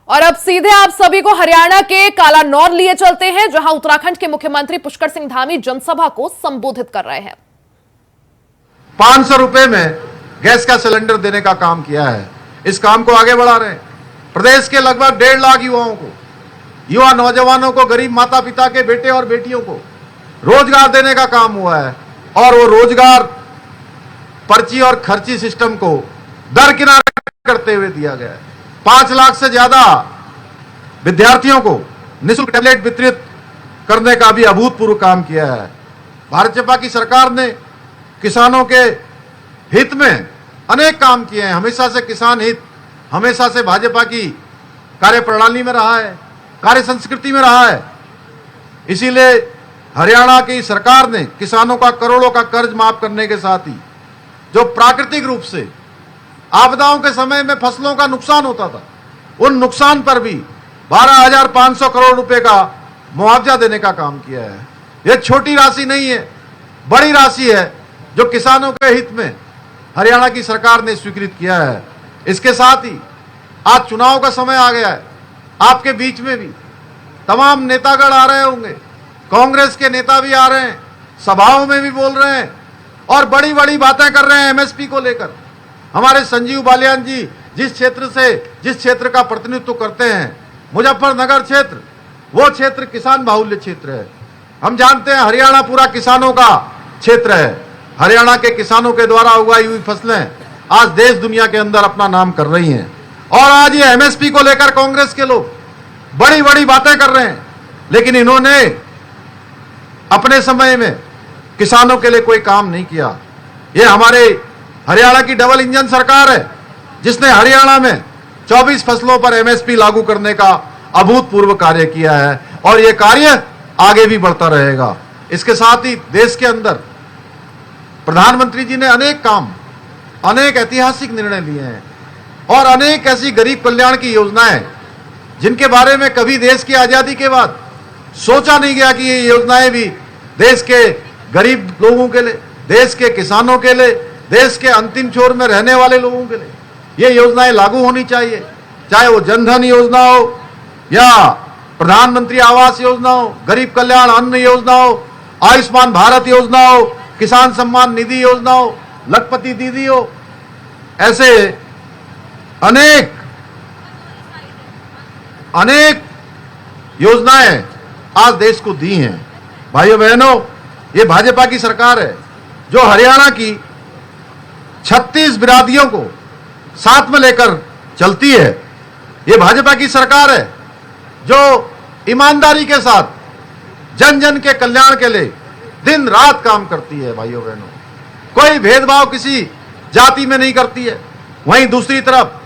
और अब सीधे आप सभी को हरियाणा के कालानौर लिए चलते हैं, जहां उत्तराखंड के मुख्यमंत्री पुष्कर सिंह धामी जनसभा को संबोधित कर रहे हैं। 500 रुपए में गैस का सिलेंडर देने का काम किया है। इस काम को आगे बढ़ा रहे हैं। प्रदेश के लगभग 1.5 लाख युवाओं को, युवा नौजवानों को, गरीब माता पिता के बेटे और बेटियों को रोजगार देने का काम हुआ है। और वो रोजगार पर्ची और खर्ची सिस्टम को दरकिनार करते हुए दिया गया है। 5 लाख से ज्यादा विद्यार्थियों को निःशुल्क टैबलेट वितरित करने का भी अभूतपूर्व काम किया है। भारतीय जनता की सरकार ने किसानों के हित में अनेक काम किए हैं। हमेशा से किसान हित, हमेशा से भाजपा की कार्यप्रणाली में रहा है, कार्य संस्कृति में रहा है। इसीलिए हरियाणा की सरकार ने किसानों का करोड़ों का कर्ज माफ करने के साथ ही जो प्राकृतिक रूप से आपदाओं के समय में फसलों का नुकसान होता था, उन नुकसान पर भी 12,500 करोड़ रुपए का मुआवजा देने का काम किया है। यह छोटी राशि नहीं है, बड़ी राशि है जो किसानों के हित में हरियाणा की सरकार ने स्वीकृत किया है। इसके साथ ही आज चुनाव का समय आ गया है। आपके बीच में भी तमाम नेतागण आ रहे होंगे, कांग्रेस के नेता भी आ रहे हैं, सभाओं में भी बोल रहे हैं और बड़ी बड़ी बातें कर रहे हैं एमएसपी को लेकर। हमारे संजीव बालियान जी जिस क्षेत्र का प्रतिनिधित्व करते हैं, मुजफ्फरनगर क्षेत्र, वो क्षेत्र किसान बाहुल्य क्षेत्र है। हम जानते हैं हरियाणा पूरा किसानों का क्षेत्र है। हरियाणा के किसानों के द्वारा उगाई हुई फसलें आज देश दुनिया के अंदर अपना नाम कर रही हैं। और आज ये एमएसपी को लेकर कांग्रेस के लोग बड़ी बड़ी बातें कर रहे हैं, लेकिन इन्होंने अपने समय में किसानों के लिए कोई काम नहीं किया। ये हमारे हरियाणा की डबल इंजन सरकार है जिसने हरियाणा में 24 फसलों पर एमएसपी लागू करने का अभूतपूर्व कार्य किया है और यह कार्य आगे भी बढ़ता रहेगा। इसके साथ ही देश के अंदर प्रधानमंत्री जी ने अनेक ऐतिहासिक निर्णय लिए हैं और अनेक ऐसी गरीब कल्याण की योजनाएं जिनके बारे में कभी देश की आजादी के बाद सोचा नहीं गया कि ये योजनाएं भी देश के गरीब लोगों के लिए, देश के किसानों के लिए, देश के अंतिम छोर में रहने वाले लोगों के लिए ये योजनाएं लागू होनी चाहिए। चाहे वो जनधन योजना हो या प्रधानमंत्री आवास योजना हो, गरीब कल्याण अन्न योजना हो, आयुष्मान भारत योजना हो, किसान सम्मान निधि योजना हो, लखपति दीदी हो, ऐसे अनेक योजनाएं आज देश को दी हैं। भाइयों बहनों, ये भाजपा की सरकार है जो हरियाणा की 36 बिरादरियों को साथ में लेकर चलती है। ये भाजपा की सरकार है जो ईमानदारी के साथ जन जन के कल्याण के लिए दिन रात काम करती है। भाइयों बहनों, कोई भेदभाव किसी जाति में नहीं करती है। वहीं दूसरी तरफ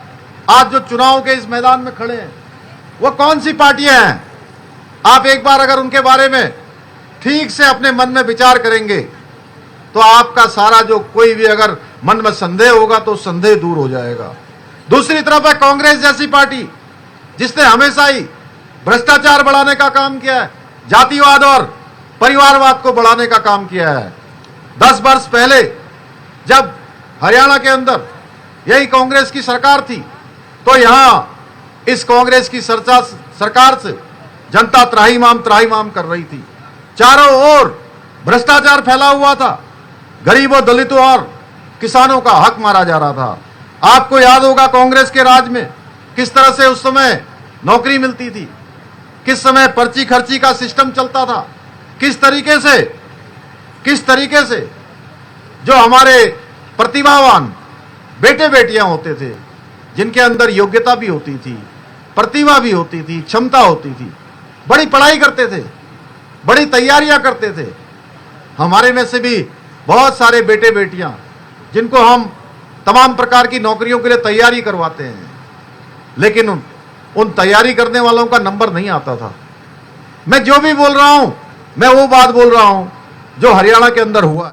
आज जो चुनाव के इस मैदान में खड़े हैं वो कौन सी पार्टियां हैं? आप एक बार अगर उनके बारे में ठीक से अपने मन में विचार करेंगे तो आपका सारा जो कोई भी अगर मन में संदेह होगा तो संदेह दूर हो जाएगा। दूसरी तरफ है कांग्रेस जैसी पार्टी जिसने हमेशा ही भ्रष्टाचार बढ़ाने का काम किया है, जातिवाद और परिवारवाद को बढ़ाने का काम किया है। 10 वर्ष पहले जब हरियाणा के अंदर यही कांग्रेस की सरकार थी तो यहां इस कांग्रेस की सरकार से जनता त्राहिमाम कर रही थी। चारों ओर भ्रष्टाचार फैला हुआ था, गरीबों, दलितों और किसानों का हक मारा जा रहा था। आपको याद होगा कांग्रेस के राज में किस तरह से उस समय नौकरी मिलती थी, किस समय पर्ची खर्ची का सिस्टम चलता था, किस तरीके से जो हमारे प्रतिभावान बेटे बेटियां होते थे, जिनके अंदर योग्यता भी होती थी, प्रतिभा भी होती थी, क्षमता होती थी, बड़ी पढ़ाई करते थे, बड़ी तैयारियां करते थे। हमारे में से भी बहुत सारे बेटे बेटियां जिनको हम तमाम प्रकार की नौकरियों के लिए तैयारी करवाते हैं, लेकिन उन तैयारी करने वालों का नंबर नहीं आता था। मैं जो भी बोल रहा हूं, मैं वो बात बोल रहा हूं जो हरियाणा के अंदर हुआ।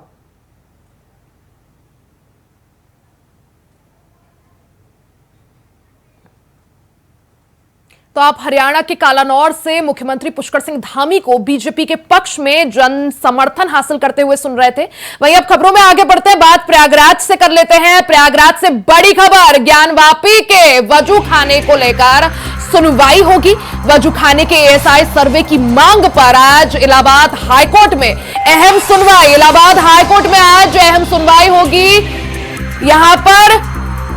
तो आप हरियाणा के कालानौर से मुख्यमंत्री पुष्कर सिंह धामी को बीजेपी के पक्ष में जन समर्थन हासिल करते हुए सुन रहे थे। वहीं अब खबरों में आगे बढ़ते हैं, बात प्रयागराज से कर लेते हैं। प्रयागराज से बड़ी खबर, ज्ञानवापी के वजू खाने को लेकर सुनवाई होगी। वजूखाने के एएसआई सर्वे की मांग पर आज इलाहाबाद हाईकोर्ट में अहम सुनवाई। इलाहाबाद हाईकोर्ट में आज अहम सुनवाई होगी। यहां पर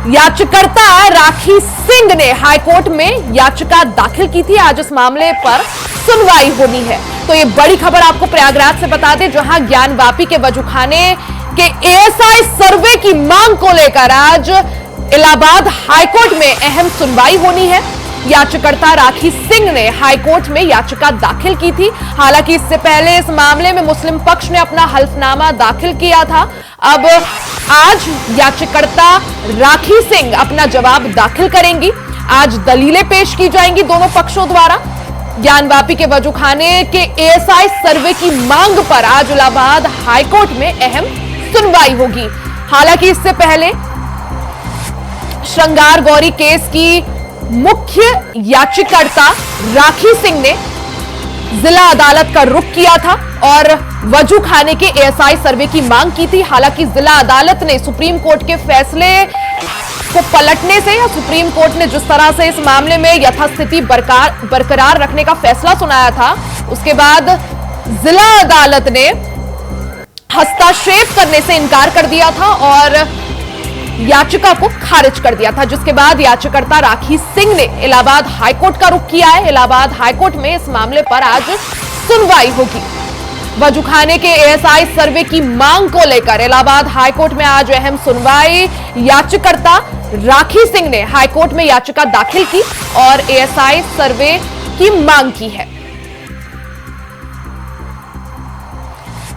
याचिकाकर्ता राखी सिंह ने हाईकोर्ट में याचिका दाखिल की थी। आज इस मामले पर सुनवाई होनी है। तो ये बड़ी खबर आपको प्रयागराज से बता दें, जहां ज्ञानवापी के वजूखाने के एएसआई सर्वे की मांग को लेकर आज इलाहाबाद हाईकोर्ट में अहम सुनवाई होनी है। याचिकाकर्ता राखी सिंह ने हाईकोर्ट में याचिका दाखिल की थी। हालांकि इससे पहले इस मामले में मुस्लिम पक्ष ने अपना हल्फनामा दाखिल किया था। अब आज याचिकाकर्ता राखी सिंह अपना जवाब दाखिल करेंगी। आज दलीलें पेश की जाएंगी दोनों पक्षों द्वारा। ज्ञानवापी के वजूखाने के एएसआई सर्वे की मांग पर आज इलाहाबाद हाईकोर्ट में अहम सुनवाई होगी। हालांकि इससे पहले श्रृंगार गौरी केस की मुख्य याचिकाकर्ता राखी सिंह ने जिला अदालत का रुख किया था और वजूखाने के एएसआई सर्वे की मांग की थी। हालांकि जिला अदालत ने सुप्रीम कोर्ट के फैसले को पलटने से, या सुप्रीम कोर्ट ने जिस तरह से इस मामले में यथास्थिति बरकरार रखने का फैसला सुनाया था, उसके बाद जिला अदालत ने हस्तक्षेप करने से इनकार कर दिया था और याचिका को खारिज कर दिया था, जिसके बाद याचिकाकर्ता राखी सिंह ने इलाहाबाद हाईकोर्ट का रुख किया है। इलाहाबाद हाईकोर्ट में इस मामले पर आज सुनवाई होगी। वजूखाने के एएसआई सर्वे की मांग को लेकर इलाहाबाद हाईकोर्ट में आज अहम सुनवाई। याचिकाकर्ता राखी सिंह ने हाईकोर्ट में याचिका दाखिल की और एएसआई सर्वे की मांग की है।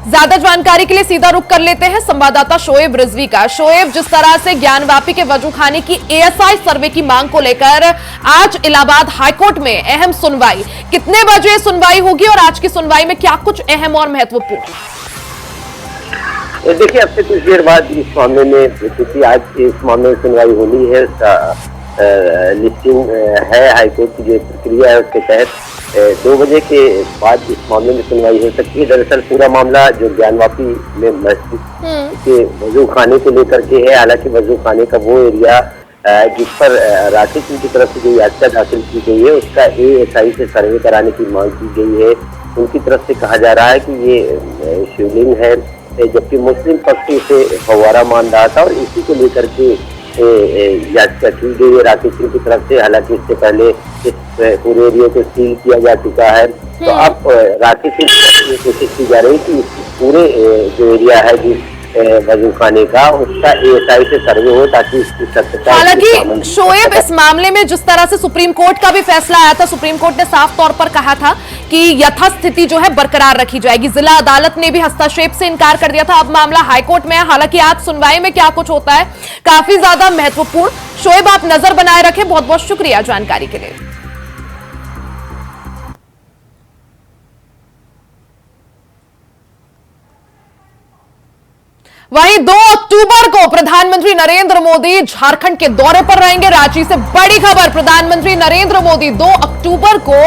ज्यादा जानकारी के लिए सीधा रुख कर लेते हैं संवाददाता शोएब रिजवी का। शोएब, जिस तरह से ज्ञानवापी के वजूखाने की एएसआई सर्वे की मांग को लेकर आज इलाहाबाद हाईकोर्ट में अहम सुनवाई, कितने बजे सुनवाई होगी और आज की सुनवाई में क्या कुछ अहम और महत्वपूर्ण? देखिए, अब से कुछ देर बाद इस मामले में, क्योंकि आज इस मामले में सुनवाई होनी है, लिस्टिंग है हाईकोर्ट की जो प्रक्रिया है उसके तहत 2 बजे के बाद इस मामले में सुनवाई हो सकती है। दरअसल पूरा मामला जो ज्ञानवापी में मस्जिद के वजूखाने को लेकर के है। हालांकि वजूखाने का वो एरिया जिस पर राखी सिंह की तरफ से जो याचिका दाखिल की गई है उसका एएसआई से सर्वे कराने की मांग की गई है। उनकी तरफ से कहा जा रहा है कि ये शिवलिंग है, जबकि मुस्लिम पक्ष इसे फव्वारा मान रहा था और इसी को लेकर के याचिका की गई है राखी सिंह की तरफ से। हालांकि इससे पहले इस पूरे एरिया को सील किया जा चुका है। तो अब राखी सिंह की कोशिश की जा रही है कि पूरे जो एरिया है जिस वजूखाने का, उसका एएसआई से सर्वे हो ताकि इसकी सत्यता। हालांकि शोएब, इस मामले में जिस तरह से सुप्रीम कोर्ट का भी फैसला आया था, सुप्रीम कोर्ट ने साफ तौर पर कहा था कि यथास्थिति जो है बरकरार रखी जाएगी। जिला अदालत ने भी हस्तक्षेप से इनकार कर दिया था। अब मामला हाईकोर्ट में है। हालांकि आज सुनवाई में क्या कुछ होता है काफी ज्यादा महत्वपूर्ण। शोएब, आप नजर बनाए रखें। बहुत बहुत शुक्रिया जानकारी के लिए। वहीं 2 अक्टूबर को प्रधानमंत्री नरेंद्र मोदी झारखंड के दौरे पर रहेंगे। रांची से बड़ी खबर, प्रधानमंत्री नरेंद्र मोदी 2 अक्टूबर को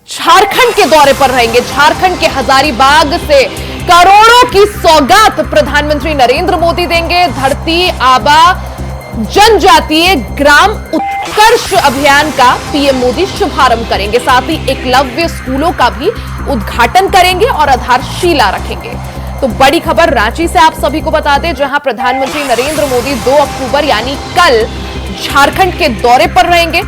झारखंड के दौरे पर रहेंगे। झारखंड के हजारीबाग से करोड़ों की सौगात प्रधानमंत्री नरेंद्र मोदी देंगे। धरती आबा जनजातीय ग्राम उत्कर्ष अभियान का पीएम मोदी शुभारंभ करेंगे। साथ ही एकलव्य स्कूलों का भी उद्घाटन करेंगे और आधारशिला रखेंगे। तो बड़ी खबर रांची से आप सभी को बता दें, जहां प्रधानमंत्री नरेंद्र मोदी 2 अक्टूबर यानी कल झारखंड के दौरे पर रहेंगे।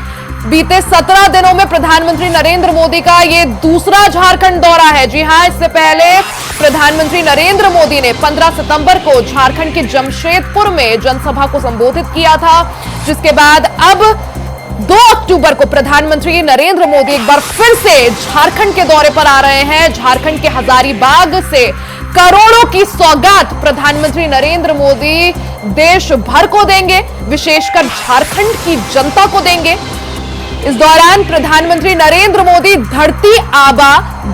बीते 17 दिनों में प्रधानमंत्री नरेंद्र मोदी का ये दूसरा झारखंड दौरा है। जी हां, इससे पहले प्रधानमंत्री नरेंद्र मोदी ने 15 सितंबर को झारखंड के जमशेदपुर में जनसभा को संबोधित किया था, जिसके बाद अब 2 अक्टूबर को प्रधानमंत्री नरेंद्र मोदी एक बार फिर से झारखंड के दौरे पर आ रहे हैं। झारखंड के हजारीबाग से करोड़ों की सौगात प्रधानमंत्री नरेंद्र मोदी देश भर को देंगे, विशेषकर झारखंड की जनता को देंगे। इस दौरान प्रधानमंत्री नरेंद्र मोदी धरती आबा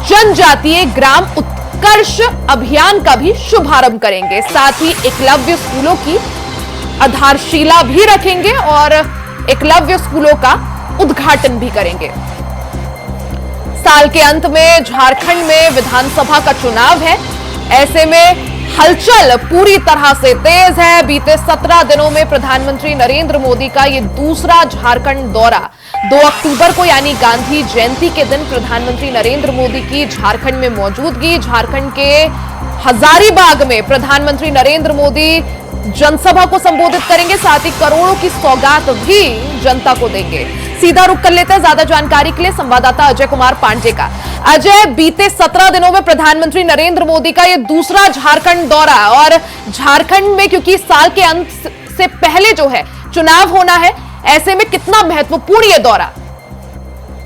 जनजातीय ग्राम उत्कर्ष अभियान का भी शुभारंभ करेंगे। साथ ही एकलव्य स्कूलों की आधारशिला भी रखेंगे और एकलव्य स्कूलों का उद्घाटन भी करेंगे। साल के अंत में झारखंड में विधानसभा का चुनाव है। ऐसे में हलचल पूरी तरह से तेज है। बीते 17 दिनों में प्रधानमंत्री नरेंद्र मोदी का ये दूसरा झारखंड दौरा 2 अक्टूबर को यानी गांधी जयंती के दिन प्रधानमंत्री नरेंद्र मोदी की झारखंड में मौजूदगी। झारखंड के हजारीबाग में प्रधानमंत्री नरेंद्र मोदी जनसभा को संबोधित करेंगे, साथ ही करोड़ों की सौगात भी जनता को देंगे। सीधा रुख कर लेते हैं ज्यादा जानकारी के लिए संवाददाता अजय कुमार पांडे का। अजय, बीते 17 दिनों में प्रधानमंत्री नरेंद्र मोदी का ये दूसरा झारखंड दौरा, और झारखंड में क्योंकि साल के अंत से पहले जो है चुनाव होना है, ऐसे में कितना महत्वपूर्ण ये दौरा?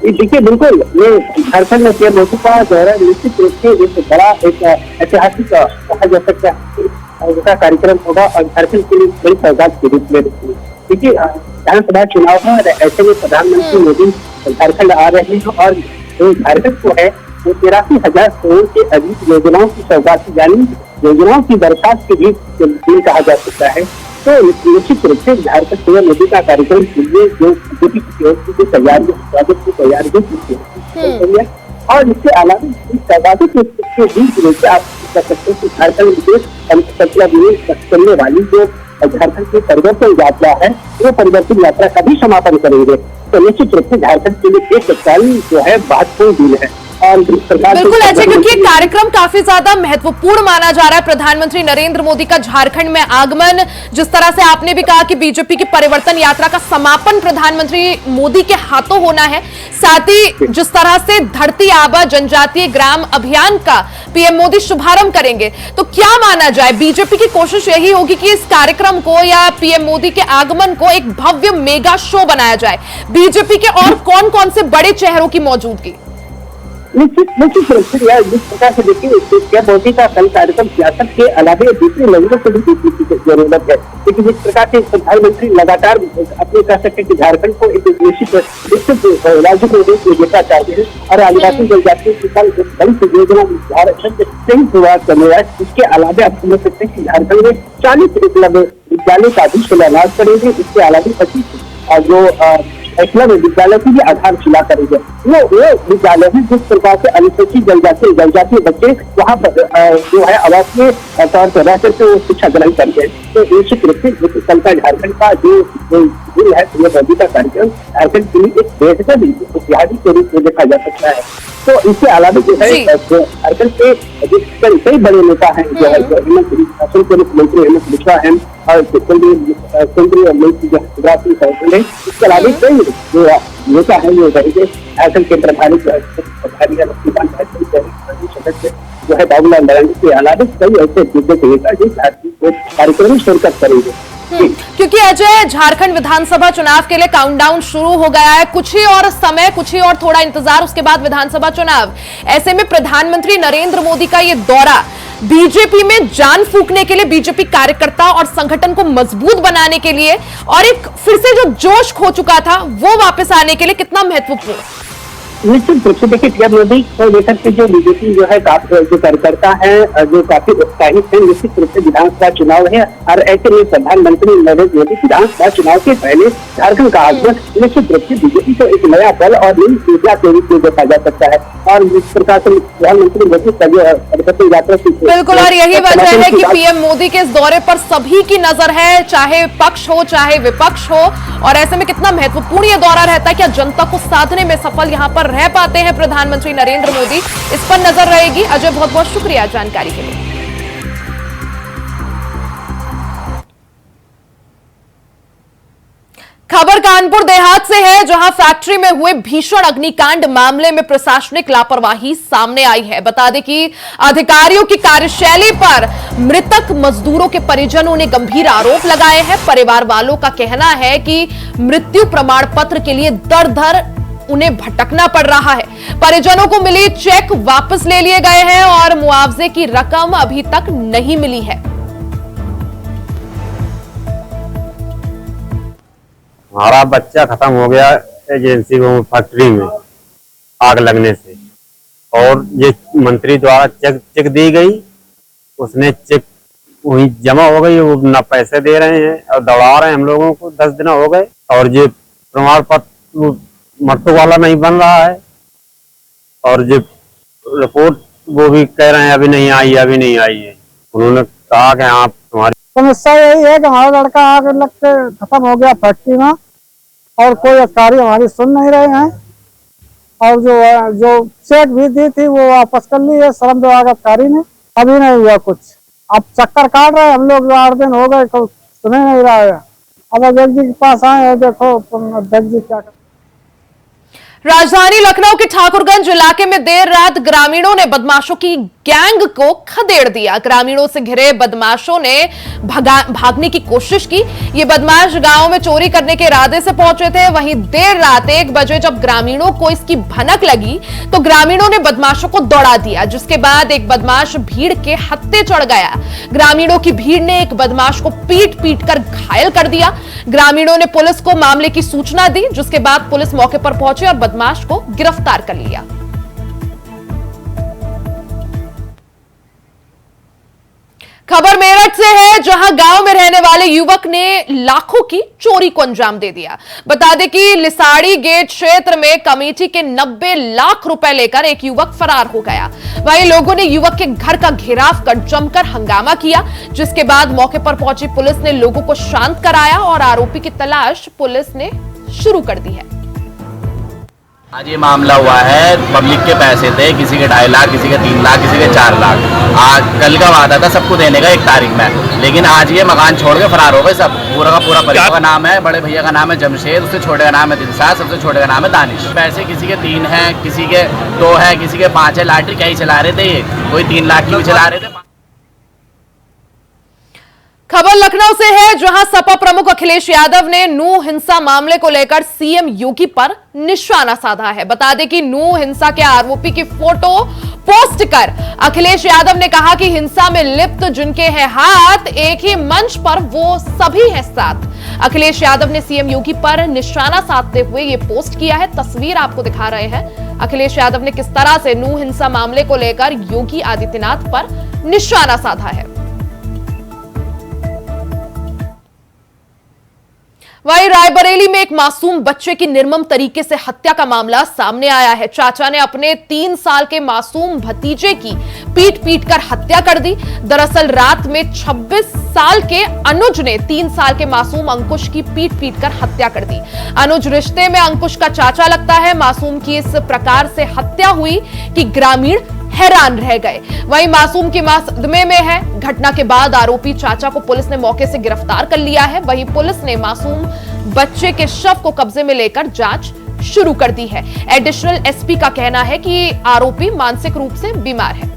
देखिए, बिल्कुल ये झारखंड में पीएम मोदी का दौरा निश्चित रूप से एक बड़ा एक ऐतिहासिक कहा जा सकता है उसका कार्यक्रम होगा और झारखंड के लिए बड़ी सौगात के रूप में देखिए विधानसभा चुनाव है और ऐसे में प्रधानमंत्री मोदी झारखंड आ रहे हैं और जो झारखंड को है वो 83,000 करोड़ के अधिक योजनाओं की सौगात यानी योजनाओं की दरखास्त के भी कहा जा सकता है। तो निश्चित रूप से झारखंड पीएम मोदी का कार्यक्रम के लिए जो बीजेपी की ओर से तैयारी स्वागत की तैयारी भी है और इसके अलावा इस सौगातों के बीच में आप कह सकते हैं कि झारखंड में चलने वाली जो झारखंड की परिवर्तन यात्रा है वो परिवर्तन यात्रा का भी समापन करेंगे। तो निश्चित रूप से झारखंड के लिए एक साल जो है महत्वपूर्ण दिन है और बिल्कुल अजय, क्योंकि ये कार्यक्रम काफी ज्यादा महत्वपूर्ण माना जा रहा है। प्रधानमंत्री नरेंद्र मोदी का झारखंड में आगमन, जिस तरह से आपने भी कहा कि बीजेपी की परिवर्तन यात्रा का समापन प्रधानमंत्री मोदी के हाथों होना है, साथ ही जिस तरह से धरती आबा जनजातीय ग्राम अभियान का पीएम मोदी शुभारंभ करेंगे, तो क्या माना जाए बीजेपी की कोशिश यही होगी कि इस कार्यक्रम को या पीएम मोदी के आगमन को एक भव्य मेगा शो बनाया जाए? बीजेपी के और कौन कौन से बड़े चेहरों की मौजूदगी? निश्चित रूप से जिस प्रकार से देखिए पीएम मोदी का कल कार्यक्रम सियासत के अलावा दूसरे लोगों को भी देखने की जरूरत है, लेकिन जिस प्रकार से प्रधानमंत्री लगातार अपने कह सकते हैं कि झारखंड को एक निश्चित राज्य के रूप में देखना चाहते हैं और आदिवासी जनजाति की बड़ी योजना झारखंड से ही शुरुआत करने है। इसके अलावा आप समझ सकते हैं कि झारखंड में 40 एकलव्य विद्यालय का भी शिलान्यास करेंगे। इसके अलावा 25 जो एकलव्य विद्यालय की भी आधारशिला करेंगे। वो विद्यालय है जिस प्रकार से अनुसूचित जनजातीय बच्चे वहाँ पर जो है आवासीय तौर पर रह करके वो शिक्षा ग्रहण करते हैं। तो निश्चित रूप से कल का झारखंड का जो दिन है पीएम मोदी का कार्यक्रम झारखंड के लिए एक बेहतर इतिहादी के रूप में देखा जा सकता है। तो इसके अलावा जो है झारखंड के कई बड़े नेता हैं जो है मुख्यमंत्री हेमंत बिस्वा है और केंद्रीय मंत्री शिवराज सिंह चौहान है। इसके अलावा कई जो नेता है जो रहेंगे झारखंड के प्रभारी सदस्य जो है बाबूलाल मरांडी के अलावा कई ऐसे दिग्गज नेता जो कार्यक्रम में शिरकत करेंगे। क्योंकि अजय, झारखंड विधानसभा चुनाव के लिए काउंटडाउन शुरू हो गया है, कुछ ही और समय, कुछ ही और थोड़ा इंतजार, उसके बाद विधानसभा चुनाव। ऐसे में प्रधानमंत्री नरेंद्र मोदी का ये दौरा बीजेपी में जान फूंकने के लिए, बीजेपी कार्यकर्ता और संगठन को मजबूत बनाने के लिए और एक फिर से जो जोश खो चुका था वो वापस आने के लिए कितना महत्वपूर्ण? निश्चित रूप से देखिए पीएम मोदी को लेकर के जो बीजेपी जो है जो कार्यकर्ता है जो काफी उत्साहित है। निश्चित रूप से विधानसभा चुनाव है और ऐसे में प्रधानमंत्री नरेंद्र मोदी विधानसभा चुनाव के पहले झारखंड का आगमन निश्चित रूप से बीजेपी को एक नया बल और नई ऊर्जा के रूप में देखा जा सकता है। और जिस प्रकार से प्रधानमंत्री मोदी परिवर्तन यात्रा बिल्कुल, और यही वजह है कि पीएम मोदी के इस दौरे पर सभी की नजर है, चाहे पक्ष हो चाहे विपक्ष हो। और ऐसे में कितना महत्वपूर्ण ये दौरा रहता है, क्या जनता को साधने में सफल यहाँ पर रह पाते हैं प्रधानमंत्री नरेंद्र मोदी, इस पर नजर रहेगी। अजय, बहुत बहुत शुक्रिया जानकारी के लिए। खबर कानपुर देहात से है, जहां फैक्ट्री में हुए भीषण अग्निकांड मामले में प्रशासनिक लापरवाही सामने आई है। बता दें कि अधिकारियों की कार्यशैली पर मृतक मजदूरों के परिजनों ने गंभीर आरोप लगाए हैं। परिवार वालों का कहना है कि मृत्यु प्रमाण पत्र के लिए दर दर उन्हें भटकना पड़ रहा है। परिजनों को मिली चेक वापस ले लिए गए हैं और मुआवजे की रकम अभी तक नहीं मिली है। हमारा बच्चा खत्म हो गया एजेंसी में, फैक्ट्री में आग लगने से, और ये मंत्री द्वारा चेक दी गई, उसने चेक वही जमा हो गई, वो ना पैसे दे रहे हैं और दौड़ा रहे हैं हम लोगों को। 10 दिन हो गए और ये प्रमाण पत्र मट्टू वाला नहीं बन रहा है और जो रिपोर्ट वो भी कह रहे हैं अभी नहीं आई है। उन्होंने कहा कि आप तुम्हारी समस्या यही है कि हमारा लड़का आग लग के खत्म हो गया फैक्ट्री में, और कोई अधिकारी हमारी सुन नहीं रहे हैं। और जो चेक भी दी थी वो वापस कर ली है श्रम विभाग अधिकारी ने, अभी नहीं हुआ कुछ। अब चक्कर काट रहे हम लोग, 8 दिन हो गए, सुने नहीं रहा है। अब अध्यक्ष जी के पास आए हैं, देखो अध्यक्ष जी क्या। राजधानी लखनऊ के ठाकुरगंज इलाके में देर रात ग्रामीणों ने बदमाशों की गैंग को खदेड़ दिया। ग्रामीणों से घिरे बदमाशों ने भागने की कोशिश की। ये बदमाश गांव में चोरी करने के इरादे से पहुंचे थे। वहीं देर रात 1 बजे जब ग्रामीणों को इसकी भनक लगी तो ग्रामीणों ने बदमाशों को दौड़ा दिया, जिसके बाद एक बदमाश भीड़ के हत्थे चढ़ गया। ग्रामीणों की भीड़ ने एक बदमाश को पीट पीट कर घायल कर दिया। ग्रामीणों ने पुलिस को मामले की सूचना दी, जिसके बाद पुलिस मौके पर पहुंची और बदमाश को गिरफ्तार कर लिया। खबर मेरठ से है, जहां गांव में रहने वाले युवक ने लाखों की चोरी को अंजाम दे दिया। बता दें कि लिसाड़ी गेट क्षेत्र में कमेटी के 90 लाख रुपए लेकर एक युवक फरार हो गया। वहीं लोगों ने युवक के घर का घेराव कर जमकर हंगामा किया, जिसके बाद मौके पर पहुंची पुलिस ने लोगों को शांत कराया और आरोपी की तलाश पुलिस ने शुरू कर दी है। आज ये मामला हुआ है, पब्लिक के पैसे थे, किसी के 2.5 लाख, किसी के 3 लाख, किसी के 4 लाख। आज कल का वादा था सबको देने का 1 तारीख में, लेकिन आज ये मकान छोड़ के फरार हो गए सब। पूरा का पूरा परिवार का नाम है, बड़े भैया का नाम है जमशेद, उससे छोटे का नाम है दिलशाद, सबसे छोटे का नाम है दानिश। पैसे किसी के 3 हैं, किसी के 2 है, किसी के 5 है। लॉटरी क्या ही चला रहे थे ये, कोई 3 लाख की भी चला रहे थे। खबर लखनऊ से है, जहां सपा प्रमुख अखिलेश यादव ने नूह हिंसा मामले को लेकर सीएम योगी पर निशाना साधा है। बता दें कि नूह हिंसा के आरोपी की फोटो पोस्ट कर अखिलेश यादव ने कहा कि हिंसा में लिप्त जिनके हैं हाथ, एक ही मंच पर वो सभी हैं साथ। अखिलेश यादव ने सीएम योगी पर निशाना साधते हुए ये पोस्ट किया है। तस्वीर आपको दिखा रहे हैं अखिलेश यादव ने किस तरह से नूह हिंसा मामले को लेकर योगी आदित्यनाथ पर निशाना साधा है। वहीं रायबरेली में एक मासूम बच्चे की निर्मम तरीके से हत्या का मामला सामने आया है। चाचा ने अपने 3 साल के मासूम भतीजे की पीट पीट कर हत्या कर दी। दरअसल रात में 26 साल के अनुज ने 3 साल के मासूम अंकुश की पीट पीट कर हत्या कर दी। अनुज रिश्ते में अंकुश का चाचा लगता है। मासूम की इस प्रकार से हत्या हुई कि ग्रामीण हैरान रह गए। वहीं मासूम की मां सदमे में है। घटना के बाद आरोपी चाचा को पुलिस ने मौके से गिरफ्तार कर लिया है। वहीं पुलिस ने मासूम बच्चे के शव को कब्जे में लेकर जांच शुरू कर दी है। एडिशनल एसपी का कहना है कि आरोपी मानसिक रूप से बीमार है।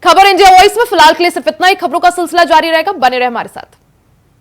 खबर इंडिया वॉइस में फिलहाल के लिए सिर्फ इतना ही। खबरों का सिलसिला जारी रहेगा, बने रहे हमारे साथ।